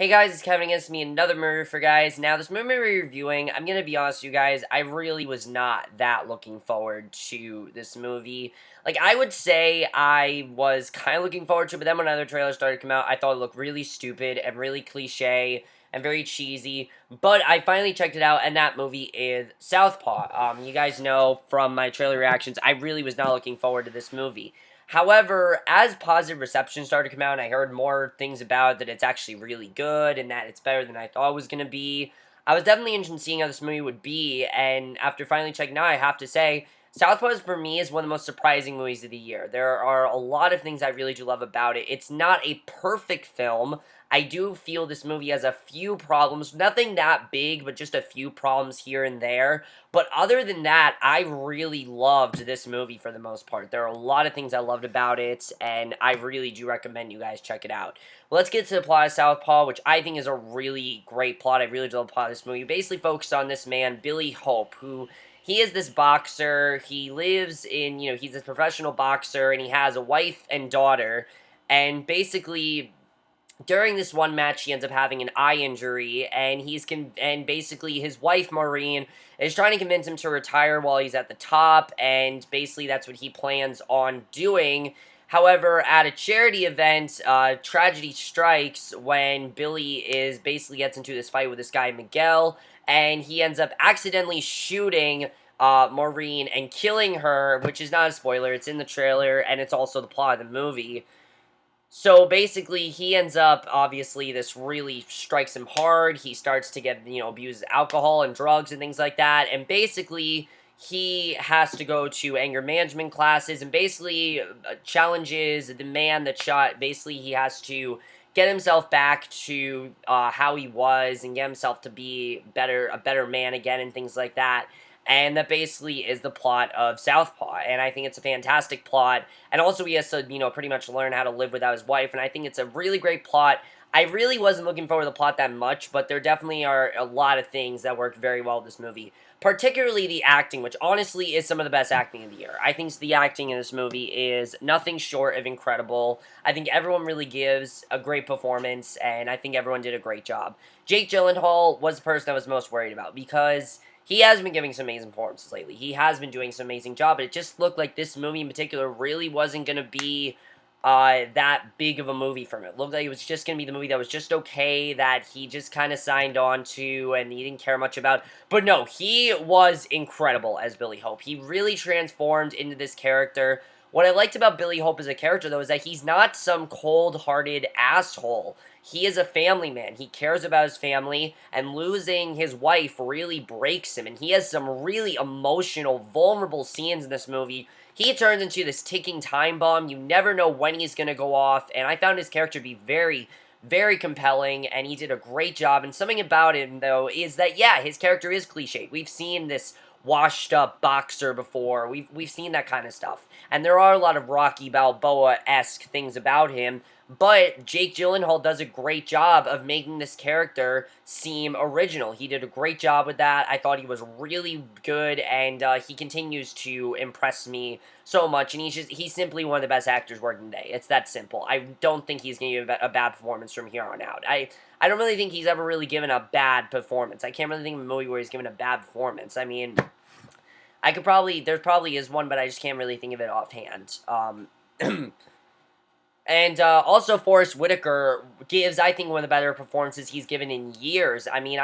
Hey guys, it's Kevin against me, another movie for guys. Now, this movie we're reviewing, I'm gonna be honest with you guys, I really was not that looking forward to this movie. Like, I would say I was kind of looking forward to it, but then when other trailers started to come out, I thought it looked really stupid and really cliche and very cheesy. But I finally checked it out, and that movie is Southpaw. You guys know from my trailer reactions, I really was not looking forward to this movie. However, as positive reception started to come out and I heard more things about it, that it's actually really good and that it's better than I thought it was going to be, I was definitely interested in seeing how this movie would be. And after finally checking out, I have to say, Southpaw for me is one of the most surprising movies of the year. There are a lot of things I really do love about it. It's not a perfect film. I do feel this movie has a few problems, nothing that big, but just a few problems here and there. But other than that, I really loved this movie for the most part. There are a lot of things I loved about it, and I really do recommend you guys check it out. Well, let's get to the plot of Southpaw, which I think is a really great plot. I really love the plot of this movie. Basically focused on this man, Billy Hope, who he is this boxer. He lives in, he's a professional boxer, and he has a wife and daughter. And basically, during this one match, he ends up having an eye injury, and and basically his wife Maureen is trying to convince him to retire while he's at the top, and basically that's what he plans on doing. However, at a charity event, tragedy strikes when Billy is basically gets into this fight with this guy Miguel, and he ends up accidentally shooting Maureen and killing her, which is not a spoiler. It's in the trailer, and it's also the plot of the movie. So basically, he ends up, obviously, this really strikes him hard. He starts to get, abuse alcohol and drugs and things like that. And basically, he has to go to anger management classes and basically challenges the man that shot. Basically, he has to get himself back to how he was and get himself to be a better man again and things like that. And that basically is the plot of Southpaw. And I think it's a fantastic plot. And also he has to, pretty much learn how to live without his wife. And I think it's a really great plot. I really wasn't looking forward to the plot that much, but there definitely are a lot of things that worked very well with this movie. Particularly the acting, which honestly is some of the best acting of the year. I think the acting in this movie is nothing short of incredible. I think everyone really gives a great performance, and I think everyone did a great job. Jake Gyllenhaal was the person I was most worried about, because he has been giving some amazing performances lately. He has been doing some amazing job, but it just looked like this movie in particular really wasn't going to be that big of a movie for him. It looked like it was just going to be the movie that was just okay, that he just kind of signed on to and he didn't care much about. But no, he was incredible as Billy Hope. He really transformed into this character. What I liked about Billy Hope as a character, though, is that he's not some cold-hearted asshole. He is a family man. He cares about his family, and losing his wife really breaks him. And he has some really emotional, vulnerable scenes in this movie. He turns into this ticking time bomb. You never know when he's going to go off, and I found his character to be very, very compelling, and he did a great job. And something about him, though, is that, yeah, his character is cliched. We've seen this washed-up boxer before. We've seen that kind of stuff. And there are a lot of Rocky Balboa-esque things about him, but Jake Gyllenhaal does a great job of making this character seem original. He did a great job with that. I thought he was really good, and he continues to impress me so much, and he's simply one of the best actors working today. It's that simple. I don't think he's going to give a bad performance from here on out. I don't really think he's ever really given a bad performance. I can't really think of a movie where he's given a bad performance. I mean, there probably is one, but I just can't really think of it offhand. And also, Forrest Whitaker gives, I think, one of the better performances he's given in years. I mean,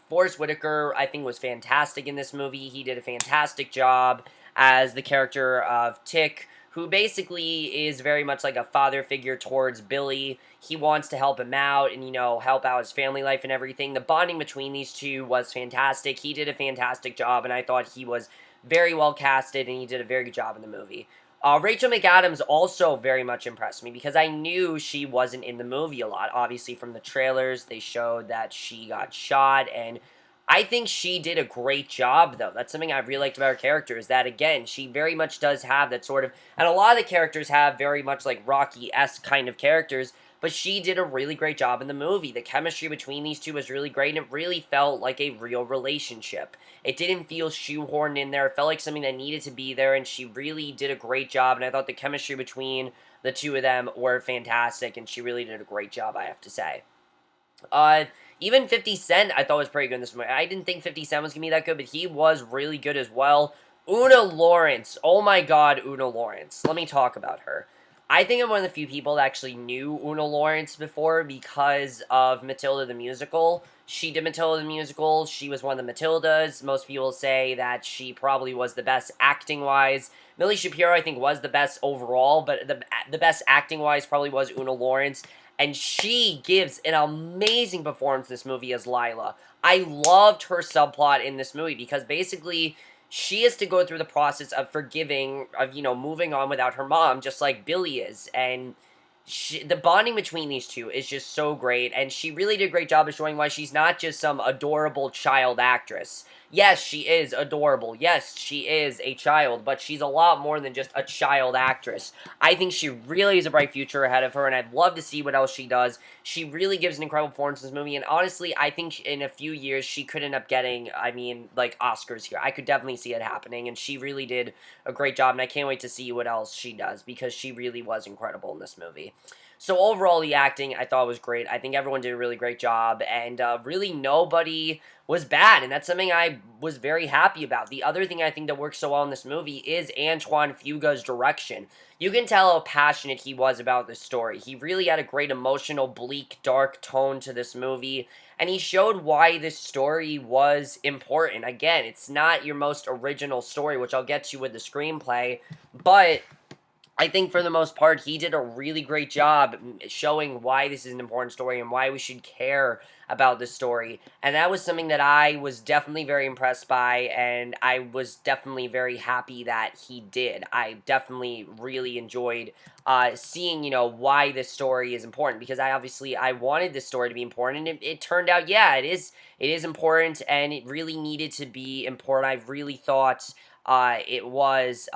Forrest Whitaker, I think, was fantastic in this movie. He did a fantastic job as the character of Tick, who basically is very much like a father figure towards Billy. He wants to help him out and, help out his family life and everything. The bonding between these two was fantastic. He did a fantastic job, and I thought he was very well casted, and he did a very good job in the movie. Rachel McAdams also very much impressed me, because I knew she wasn't in the movie a lot. Obviously, from the trailers, they showed that she got shot, and I think she did a great job, though. That's something I really liked about her character, is that, again, she very much does have that sort of, and a lot of the characters have very much like Rocky-esque kind of characters, but she did a really great job in the movie. The chemistry between these two was really great, and it really felt like a real relationship. It didn't feel shoehorned in there. It felt like something that needed to be there, and she really did a great job, and I thought the chemistry between the two of them were fantastic, and she really did a great job, I have to say. Uh, Even 50 Cent I thought was pretty good in this movie. I didn't think 50 Cent was gonna be that good, but he was really good as well. Una Lawrence. Oh my god, Una Lawrence. Let me talk about her. I think I'm one of the few people that actually knew Una Lawrence before because of Matilda the Musical. She did Matilda the Musical. She was one of the Matildas. Most people say that she probably was the best acting-wise. Millie Shapiro, I think, was the best overall, but the best acting-wise probably was Una Lawrence, and she gives an amazing performance in this movie as Lila. I loved her subplot in this movie because basically she has to go through the process of forgiving, of, moving on without her mom, just like Billy is, and the bonding between these two is just so great, and she really did a great job of showing why she's not just some adorable child actress. Yes, she is adorable. Yes, she is a child, but she's a lot more than just a child actress. I think she really has a bright future ahead of her, and I'd love to see what else she does. She really gives an incredible performance in this movie, and honestly, I think in a few years, she could end up getting, like, Oscars here. I could definitely see it happening, and she really did a great job, and I can't wait to see what else she does, because she really was incredible in this movie. So overall, the acting I thought was great. I think everyone did a really great job, and really nobody was bad, and that's something I was very happy about. The other thing I think that works so well in this movie is Antoine Fuqua's direction. You can tell how passionate he was about this story. He really had a great emotional, bleak, dark tone to this movie, and he showed why this story was important. Again, it's not your most original story, which I'll get to with the screenplay, but I think for the most part, he did a really great job showing why this is an important story and why we should care about this story. And that was something that I was definitely very impressed by, and I was definitely very happy that he did. I definitely really enjoyed seeing, why this story is important, because I wanted this story to be important, and it turned out, yeah, it is important, and it really needed to be important. I really thought it was,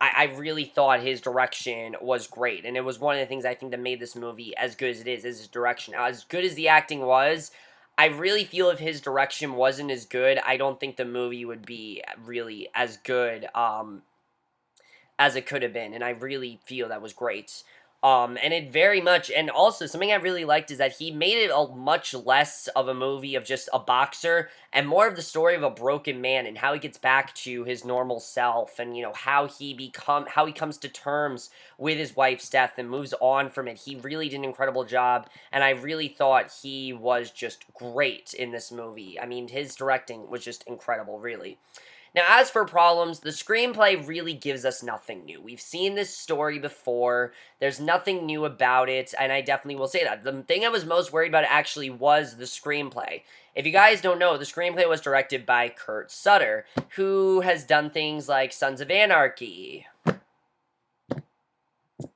I really thought his direction was great, and it was one of the things I think that made this movie as good as it is his direction. As good as the acting was, I really feel if his direction wasn't as good, I don't think the movie would be really as good as it could have been, and I really feel that was great. And it very much, and also something I really liked is that he made it a much less of a movie of just a boxer and more of the story of a broken man and how he gets back to his normal self, and how he comes to terms with his wife's death and moves on from it. He really did an incredible job, and I really thought he was just great in this movie. I mean, his directing was just incredible, really. Now, as for problems, the screenplay really gives us nothing new. We've seen this story before. There's nothing new about it, and I definitely will say that. The thing I was most worried about actually was the screenplay. If you guys don't know, the screenplay was directed by Kurt Sutter, who has done things like Sons of Anarchy.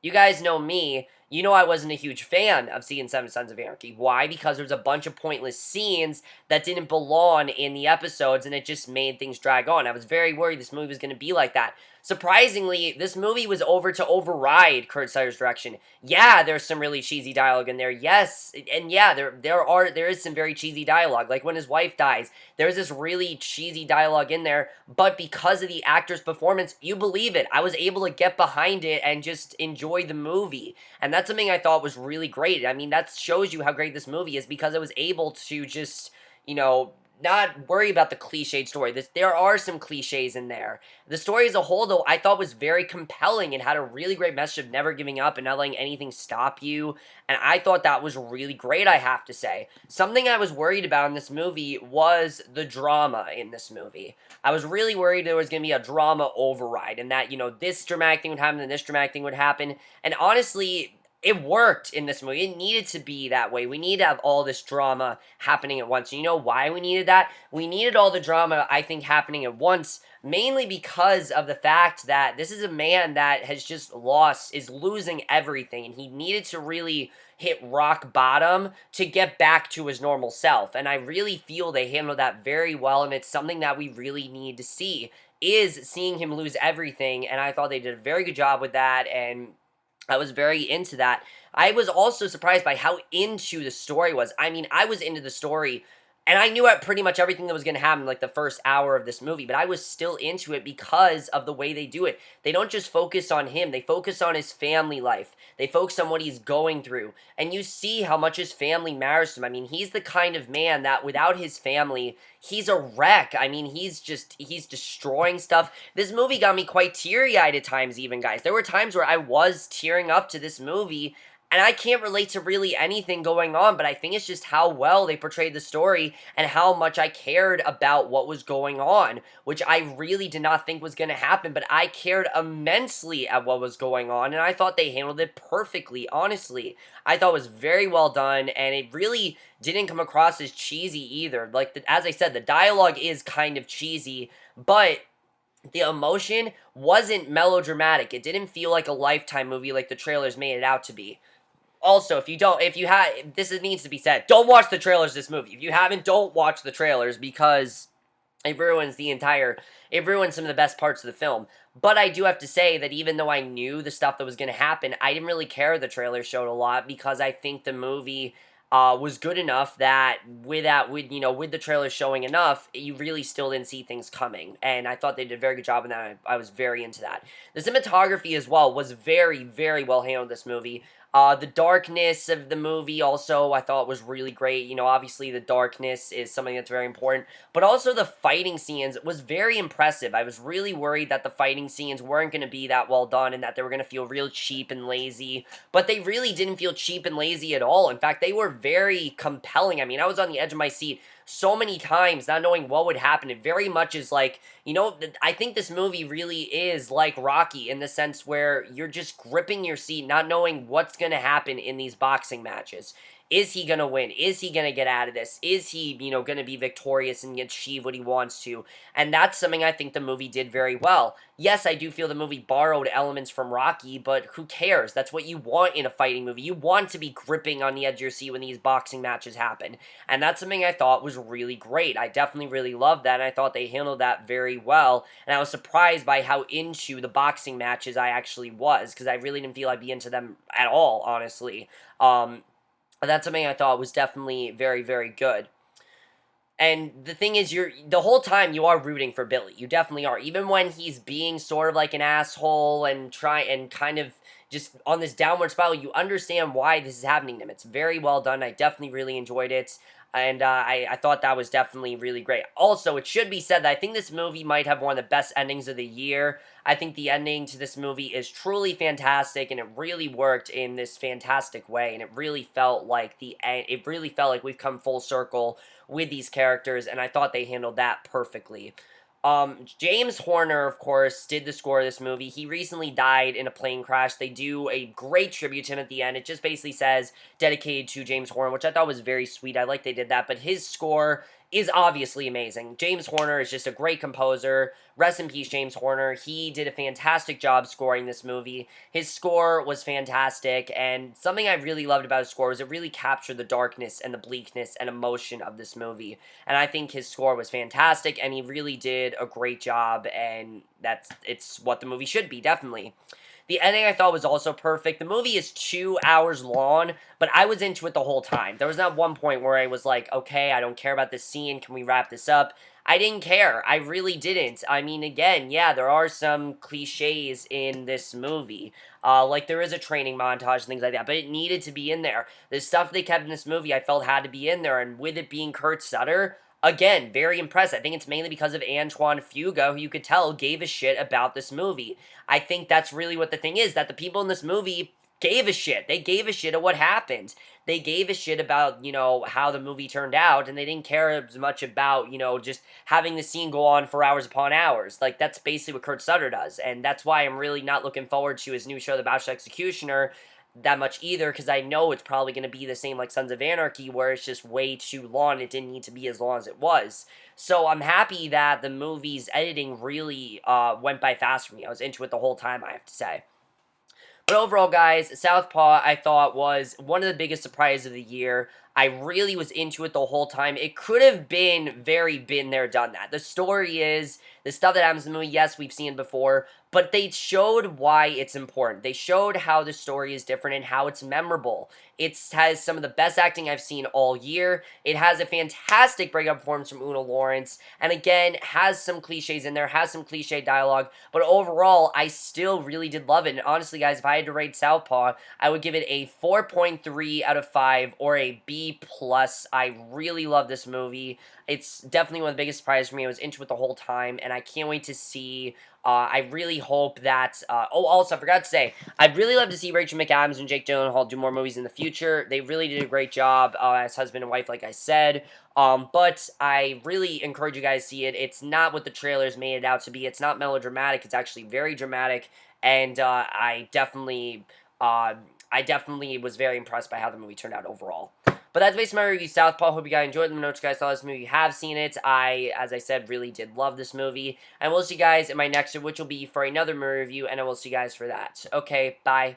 You guys know me. You know I wasn't a huge fan of Season 7 Sons of Anarchy. Why? Because there's a bunch of pointless scenes that didn't belong in the episodes, and it just made things drag on. I was very worried this movie was going to be like that. Surprisingly, this movie was over to override Kurt Sutter's direction. Yeah, there's some really cheesy dialogue in there. Yes, and yeah, there is some very cheesy dialogue. Like when his wife dies, there's this really cheesy dialogue in there, but because of the actor's performance, you believe it. I was able to get behind it and just enjoy the movie. And that's something I thought was really great. I mean, that shows you how great this movie is, because I was able to just, not worry about the cliched story. There are some cliches in there. The story as a whole, though, I thought was very compelling and had a really great message of never giving up and not letting anything stop you. And I thought that was really great, I have to say. Something I was worried about in this movie was the drama in this movie. I was really worried there was going to be a drama override, and that, this dramatic thing would happen and this dramatic thing would happen. And honestly, it worked in this movie. It needed to be that way. We need to have all this drama happening at once. And you know why we needed that? We needed all the drama, I think, happening at once, mainly because of the fact that this is a man that has just is losing everything, and he needed to really hit rock bottom to get back to his normal self. And I really feel they handled that very well, and it's something that we really need to see, is seeing him lose everything, and I thought they did a very good job with that, and I was very into that. I was also surprised by how into the story was. I mean, I was into the story And I knew pretty much everything that was going to happen like the first hour of this movie, but I was still into it because of the way they do it. They don't just focus on him, they focus on his family life. They focus on what he's going through. And you see how much his family matters to him. I mean, he's the kind of man that without his family, he's a wreck. I mean, he's destroying stuff. This movie got me quite teary-eyed at times even, guys. There were times where I was tearing up to this movie, and I can't relate to really anything going on, but I think it's just how well they portrayed the story and how much I cared about what was going on, which I really did not think was going to happen, but I cared immensely at what was going on, and I thought they handled it perfectly, honestly. I thought it was very well done, and it really didn't come across as cheesy either. Like, as I said, the dialogue is kind of cheesy, but the emotion wasn't melodramatic. It didn't feel like a Lifetime movie like the trailers made it out to be. Also, if you have, needs to be said, don't watch the trailers this movie. If you haven't, don't watch the trailers because it ruins it ruins some of the best parts of the film. But I do have to say that even though I knew the stuff that was going to happen, I didn't really care the trailer showed a lot because I think the movie was good enough that with the trailer showing enough, you really still didn't see things coming. And I thought they did a very good job in that. I was very into that. The cinematography as well was very, very well handled in this movie. The darkness of the movie also I thought was really great. You know, obviously the darkness is something that's very important, but also the fighting scenes was very impressive. I was really worried that the fighting scenes weren't going to be that well done and that they were going to feel real cheap and lazy, but they really didn't feel cheap and lazy at all. In fact, they were very compelling. I mean, I was on the edge of my seat so many times, not knowing what would happen. It very much is like, I think this movie really is like Rocky in the sense where you're just gripping your seat, not knowing what's going to happen in these boxing matches. Is he going to win? Is he going to get out of this? Is he, going to be victorious and achieve what he wants to? And that's something I think the movie did very well. Yes, I do feel the movie borrowed elements from Rocky, but who cares? That's what you want in a fighting movie. You want to be gripping on the edge of your seat when these boxing matches happen. And that's something I thought was really great. I definitely really loved that, and I thought they handled that very well. And I was surprised by how into the boxing matches I actually was, because I really didn't feel I'd be into them at all, honestly. That's something I thought was definitely very, very good. And the thing is, the whole time you are rooting for Billy. You definitely are. Even when he's being sort of like an asshole and kind of just on this downward spiral, you understand why this is happening to him. It's very well done. I definitely really enjoyed it. And I thought that was definitely really great. Also, it should be said that I think this movie might have one of the best endings of the year. I think the ending to this movie is truly fantastic, and it really worked in this fantastic way. And it really felt like we've come full circle with these characters, and I thought they handled that perfectly. James Horner, of course, did the score of this movie. He recently died in a plane crash. They do a great tribute to him at the end. It just basically says, dedicated to James Horner, which I thought was very sweet. I like they did that, but his score is obviously amazing. James Horner is just a great composer. Rest in peace, James Horner. He did a fantastic job scoring this movie. His score was fantastic, and something I really loved about his score was it really captured the darkness and the bleakness and emotion of this movie. And I think his score was fantastic, and he really did a great job, and it's what the movie should be, definitely. The ending I thought was also perfect. The movie is 2 hours long, but I was into it the whole time. There was not one point where I was like, okay, I don't care about this scene. Can we wrap this up? I didn't care. I really didn't. I mean, again, yeah, there are some cliches in this movie. Like there is a training montage and things like that, but it needed to be in there. The stuff they kept in this movie I felt had to be in there, and with it being Kurt Sutter, again, very impressed. I think it's mainly because of Antoine Fuqua, who you could tell gave a shit about this movie. I think that's really what the thing is, that the people in this movie gave a shit. They gave a shit at what happened. They gave a shit about, how the movie turned out, and they didn't care as much about, just having the scene go on for hours upon hours. Like, that's basically what Kurt Sutter does, and that's why I'm really not looking forward to his new show, The Bachelor Executioner, that much either, because I know it's probably going to be the same like Sons of Anarchy, where it's just way too long. It didn't need to be as long as it was. So I'm happy that the movie's editing really went by fast for me. I was into it the whole time, I have to say. But overall, guys, Southpaw, I thought, was one of the biggest surprises of the year. I really was into it the whole time. It could have been very been there, done that. The story is, the stuff that happens in the movie, yes, we've seen it before, but they showed why it's important. They showed how the story is different and how it's memorable. It has some of the best acting I've seen all year. It has a fantastic breakup performance from Una Lawrence, and again, has some cliches in there, has some cliche dialogue, but overall, I still really did love it. And honestly, guys, if I had to rate Southpaw, I would give it a 4.3 out of 5 or a B+. I really love this movie. It's definitely one of the biggest surprises for me. I was into it the whole time, and I can't wait to see. I really hope that. Oh, also, I forgot to say, I'd really love to see Rachel McAdams and Jake Gyllenhaal do more movies in the future. They really did a great job as husband and wife, like I said. But I really encourage you guys to see it. It's not what the trailers made it out to be. It's not melodramatic. It's actually very dramatic, and uh, I definitely was very impressed by how the movie turned out overall. But that's basically my review, Southpaw. Hope you guys enjoyed. Let me know what you guys thought of this movie. You have seen it. As I said, really did love this movie. And we'll see you guys in my next one, which will be for another movie review, and I will see you guys for that. Okay, bye.